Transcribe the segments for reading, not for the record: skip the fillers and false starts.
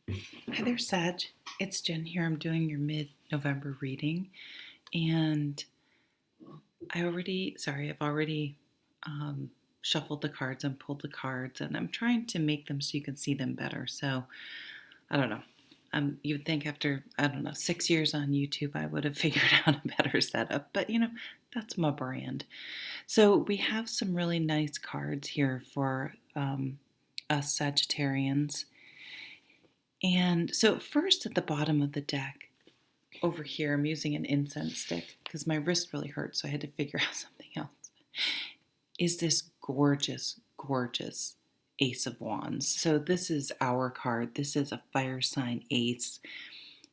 Hi there, Sag. It's Jen here. I'm doing your mid-November reading, and I've already um, shuffled the cards and pulled the cards, and I'm trying to make them so you can see them better. So I don't know. You'd think after, I don't know, 6 years on YouTube, I would have figured out a better setup, but that's my brand. So we have some really nice cards here for us Sagittarians. And so, first at the bottom of the deck, over here, I'm using an incense stick because my wrist really hurts, so I had to figure out something else. Is this gorgeous, gorgeous Ace of Wands? So, this is our card. This is a fire sign ace.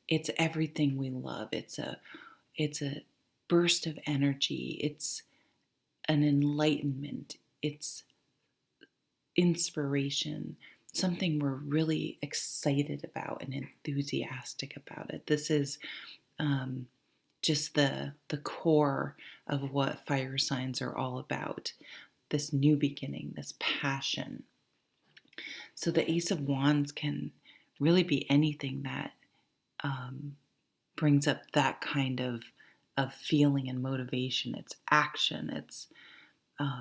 It's everything we love. It's a burst of energy. It's an enlightenment. It's inspiration, something we're really excited about and enthusiastic about it. This is um, just the core of what fire signs are all about. This new beginning, this passion. So the Ace of Wands can really be anything that um, brings up that kind of feeling and motivation. It's action. It's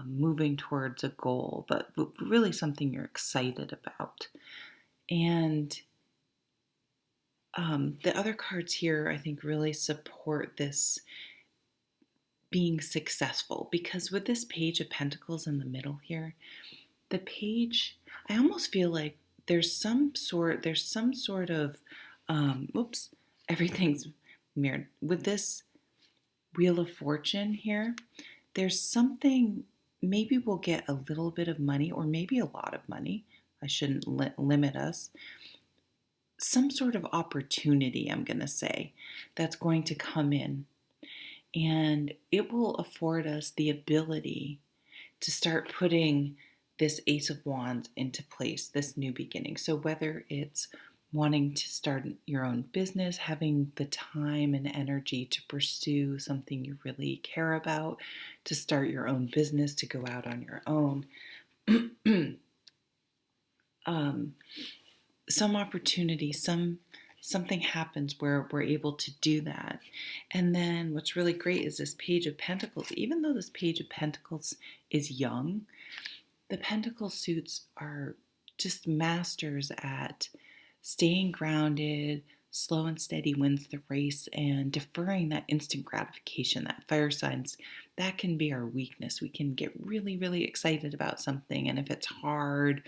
moving towards a goal, but really something you're excited about. And the other cards here, I think, really support this being successful because with this Page of Pentacles in the middle here, the page, I almost feel like there's some sort of, oops, everything's mirrored. With this Wheel of Fortune here, there's something, maybe we'll get a little bit of money or maybe a lot of money. I shouldn't limit us. Some sort of opportunity, I'm going to say, that's going to come in. And it will afford us the ability to start putting this Ace of Wands into place, this new beginning. So whether it's wanting to start your own business, having the time and energy to pursue something you really care about, to start your own business, to go out on your own, um, some opportunity, something happens where we're able to do that. And then what's really great is this Page of Pentacles. Even though this Page of Pentacles is young, the Pentacle suits are just masters at staying grounded, slow and steady wins the race, and deferring that instant gratification. That fire signs, that can be our weakness. We can get really, really excited about something, and if it's hard,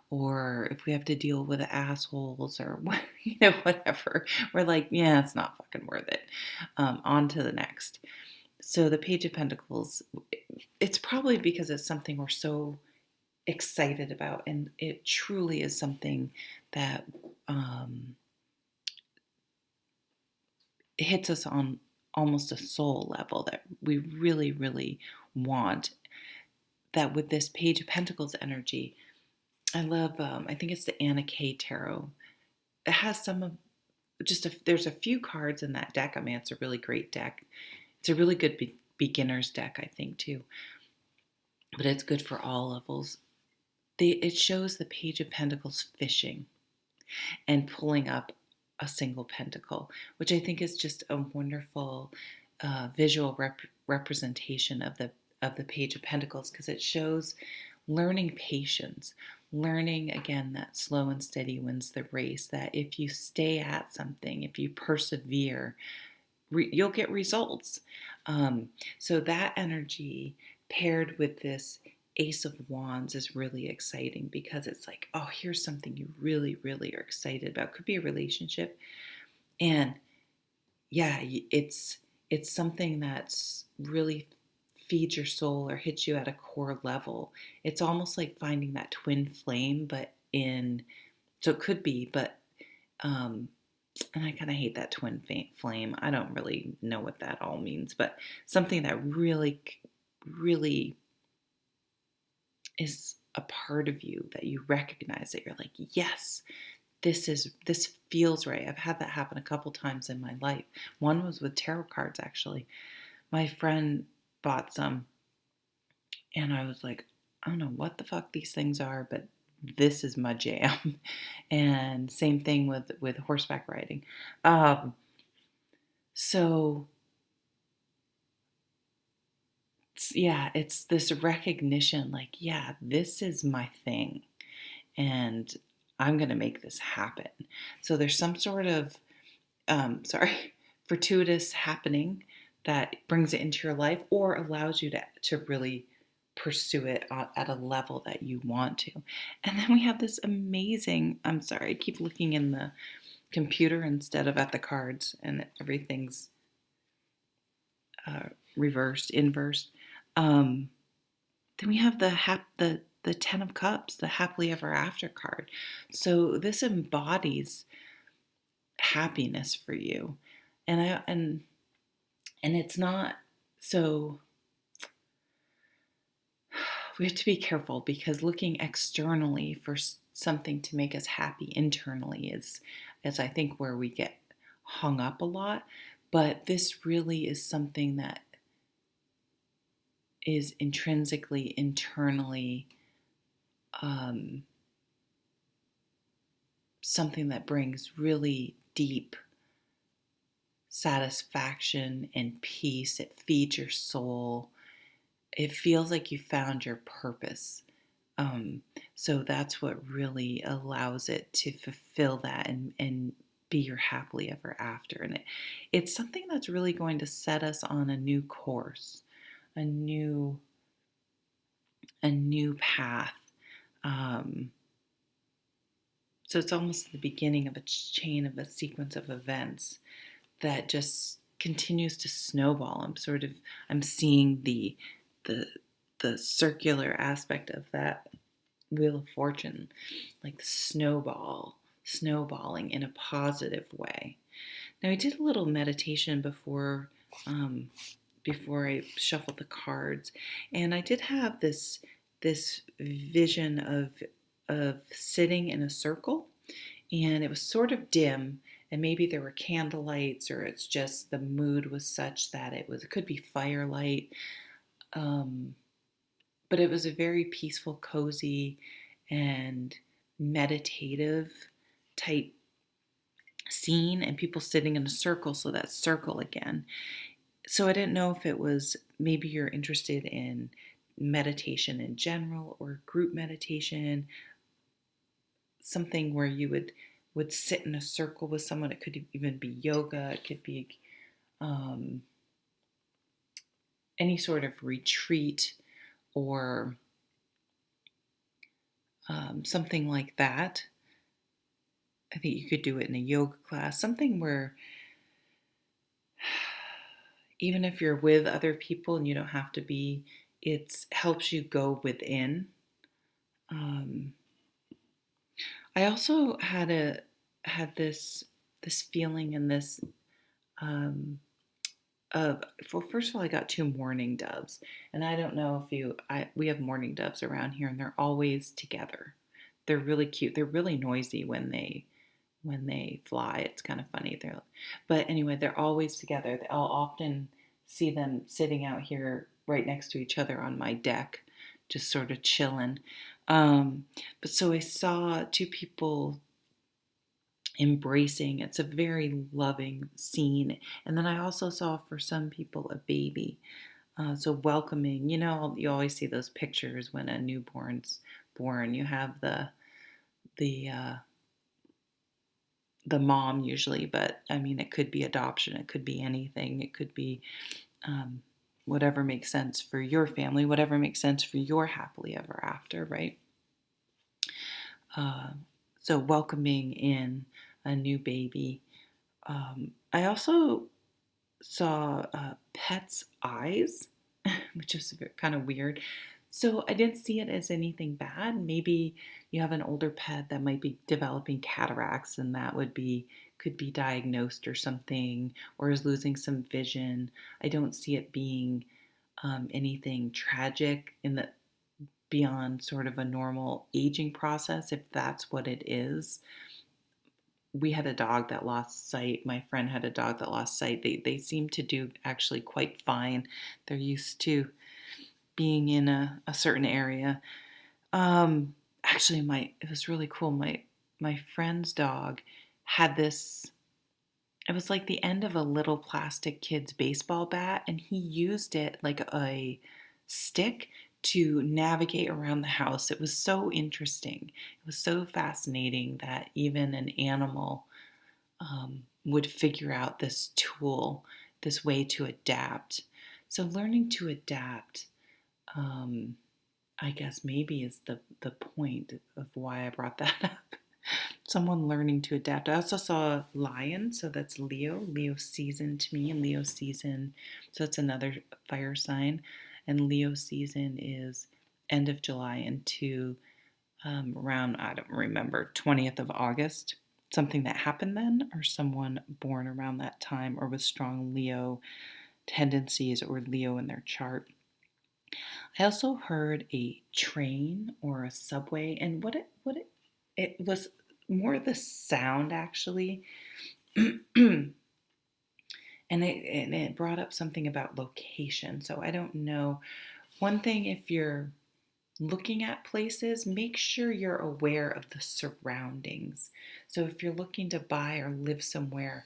or if we have to deal with assholes or whatever, we're like, yeah, it's not fucking worth it. On to the next. So the Page of Pentacles, it's probably because it's something we're so excited about, and it truly is something that hits us on almost a soul level that we really, really want. That with this Page of Pentacles energy, I love, I think it's the Anna Kay Tarot. It has some of there's a few cards in that deck. I mean, it's a really great deck. It's a really good beginner's deck, I think, too. But it's good for all levels. It shows the Page of Pentacles fishing and pulling up a single pentacle, which I think is just a wonderful visual representation of the Page of Pentacles, because it shows learning patience, learning again that slow and steady wins the race, that if you stay at something, if you persevere, you'll get results. So that energy paired with this Ace of Wands is really exciting because it's like, oh, here's something you really, really are excited about. Could be a relationship. And yeah, it's something that's really feeds your soul or hits you at a core level. It's almost like finding that twin flame, so it could be, but, and I kind of hate that twin flame. I don't really know what that all means, but something that really, really is a part of you that you recognize, that you're like, yes, this feels right. I've had that happen a couple times in my life. One was with tarot cards, actually. My friend bought some, and I was like, I don't know what the fuck these things are, but this is my jam. And same thing with horseback riding. Um, so yeah, it's this recognition like, yeah, this is my thing, and I'm going to make this happen. So there's some sort of, fortuitous happening that brings it into your life or allows you to really pursue it at a level that you want to. And then we have this amazing, I'm sorry, I keep looking in the computer instead of at the cards, and everything's reversed, inversed. Um, then we have the Ten of Cups, the happily ever after card. So this embodies happiness for you, and it's not so. We have to be careful because looking externally for something to make us happy internally is I think where we get hung up a lot. But this really is something that is intrinsically, internally, um, something that brings really deep satisfaction and peace. It feeds your soul. It feels like you found your purpose. Um, so that's what really allows it to fulfill that and be your happily ever after. And it's something that's really going to set us on a new course, a new path. Um, so it's almost the beginning of a chain of a sequence of events that just continues to snowball. I'm seeing the the circular aspect of that Wheel of Fortune, like snowballing in a positive way. Now I did a little meditation um, before I shuffled the cards, and I did have this vision of sitting in a circle, and it was sort of dim, and maybe there were candle lights, or it's just the mood was such that it could be firelight, um, but it was a very peaceful, cozy, and meditative type scene, and people sitting in a circle. So that circle again. So I didn't know if it was maybe you're interested in meditation in general or group meditation, something where you would sit in a circle with someone. It could even be yoga. It could be um, any sort of retreat or something like that. I think you could do it in a yoga class, something where even if you're with other people and you don't have to be, it helps you go within. Um, I also had this feeling and this um, of well, first of all, I got two mourning doves, and I don't know if we have mourning doves around here, and they're always together. They're really cute. They're really noisy when they fly. It's kind of funny. But anyway, they're always together. I'll often see them sitting out here right next to each other on my deck, just sort of chilling. Um, but so I saw two people embracing. It's a very loving scene. And then I also saw for some people a baby. So welcoming. You always see those pictures when a newborn's born. You have the the mom usually, but I mean, it could be adoption, it could be anything, it could be um, whatever makes sense for your family, whatever makes sense for your happily ever after, right? Uh, so welcoming in a new baby. I also saw pet's eyes, which is kind of weird. So I didn't see it as anything bad. Maybe you have an older pet that might be developing cataracts, and that could be diagnosed or something, or is losing some vision. I don't see it being anything tragic in the beyond sort of a normal aging process, if that's what it is. We had a dog that lost sight. My friend had a dog that lost sight. They seem to do actually quite fine. They're used to being in a certain area. Um, actually, it was really cool. My friend's dog had this. It was like the end of a little plastic kid's baseball bat, and he used it like a stick to navigate around the house. It was so interesting. It was so fascinating that even an animal would figure out this tool, this way to adapt. So learning to adapt, um, I guess maybe is the point of why I brought that up. Someone learning to adapt. I also saw a lion, so that's Leo. Leo season to me, and Leo season, so that's another fire sign. And Leo season is end of July into around, I don't remember, 20th of August. Something that happened then, or someone born around that time, or with strong Leo tendencies or Leo in their chart. I also heard a train or a subway, and it was more the sound actually, and it brought up something about location. So I don't know. One thing, if you're looking at places, make sure you're aware of the surroundings. So if you're looking to buy or live somewhere,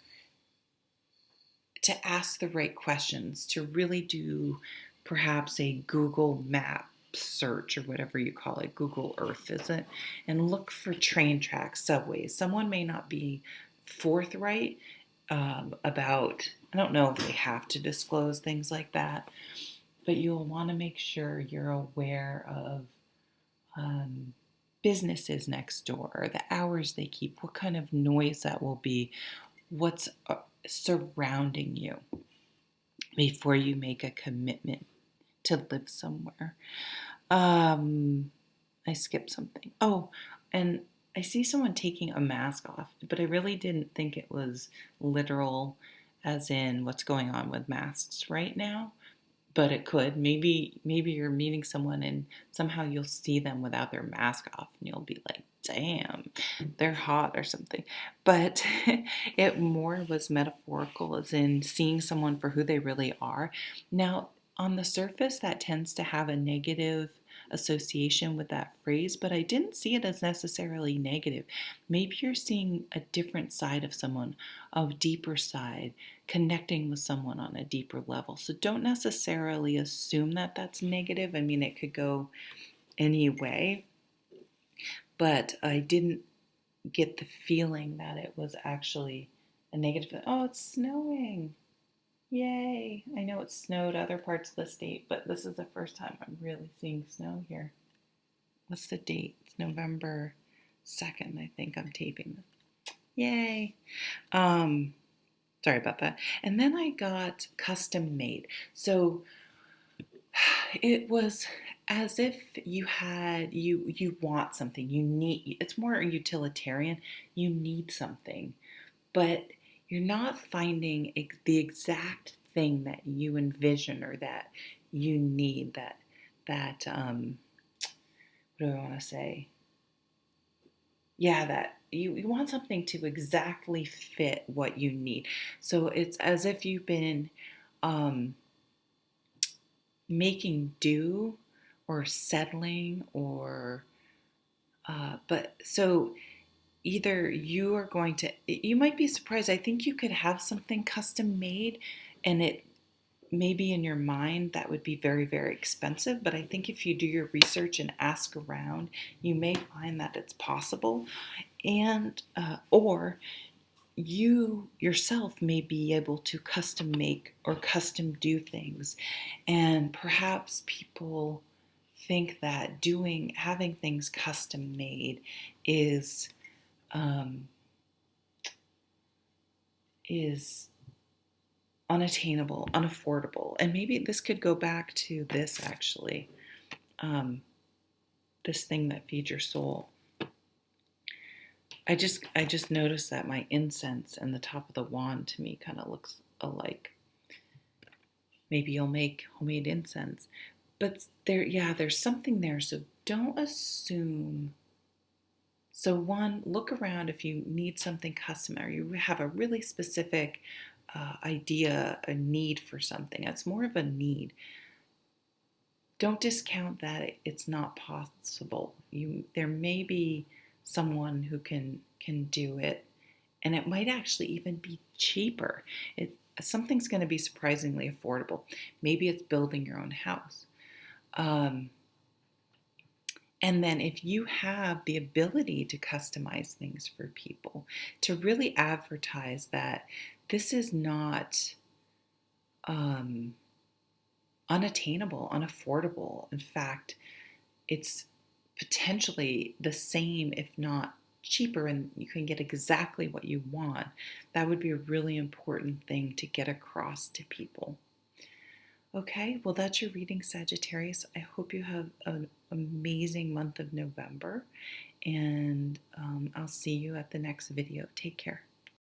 to ask the right questions, to really do perhaps a Google map search or whatever you call it, Google Earth, is it? And look for train tracks, subways. Someone may not be forthright about, I don't know if they have to disclose things like that, but you'll want to make sure you're aware of um, businesses next door, the hours they keep, what kind of noise that will be, what's surrounding you before you make a commitment to live somewhere. I skipped something. Oh, and I see someone taking a mask off, but I really didn't think it was literal, as in what's going on with masks right now. But it could. Maybe you're meeting someone and somehow you'll see them without their mask off and you'll be like, damn, they're hot or something. But it more was metaphorical, as in seeing someone for who they really are. Now, on the surface, that tends to have a negative association with that phrase, but I didn't see it as necessarily negative. Maybe you're seeing a different side of someone, a deeper side, connecting with someone on a deeper level. So don't necessarily assume that that's negative. I mean, it could go any way, but I didn't get the feeling that it was actually a negative. Oh, it's snowing. Yay. I know it snowed other parts of the state, but this is the first time I'm really seeing snow here. What's the date? It's November 2nd, I think I'm taping this. Yay. Sorry about that. And then I got custom made. So it was as if you want something. You need, it's more utilitarian. You need something, but you're not finding the exact thing that you envision or that you need, that what do I want to say? Yeah, that you want something to exactly fit what you need. So it's as if you've been um, making do or settling or but so either you are going to, you might be surprised. I think you could have something custom made and it maybe in your mind that would be very, very expensive, but I think if you do your research and ask around, you may find that it's possible. And or you yourself may be able to custom make or custom do things, and perhaps people think that having things custom made is um, is unattainable, unaffordable. And maybe this could go back to this actually, um, this thing that feeds your soul. I just noticed that my incense and the top of the wand to me kind of looks alike. Maybe you'll make homemade incense. But there's something there. So don't assume. So one, look around if you need something custom or you have a really specific idea, a need for something. It's more of a need. Don't discount that it's not possible. there may be someone who can do it, and it might actually even be cheaper. Something's going to be surprisingly affordable. Maybe it's building your own house. Um, and then if you have the ability to customize things for people, to really advertise that this is not um, unattainable, unaffordable. In fact, it's potentially the same, if not cheaper, and you can get exactly what you want. That would be a really important thing to get across to people. Okay, well, that's your reading, Sagittarius. I hope you have an amazing month of November, and I'll see you at the next video. Take care.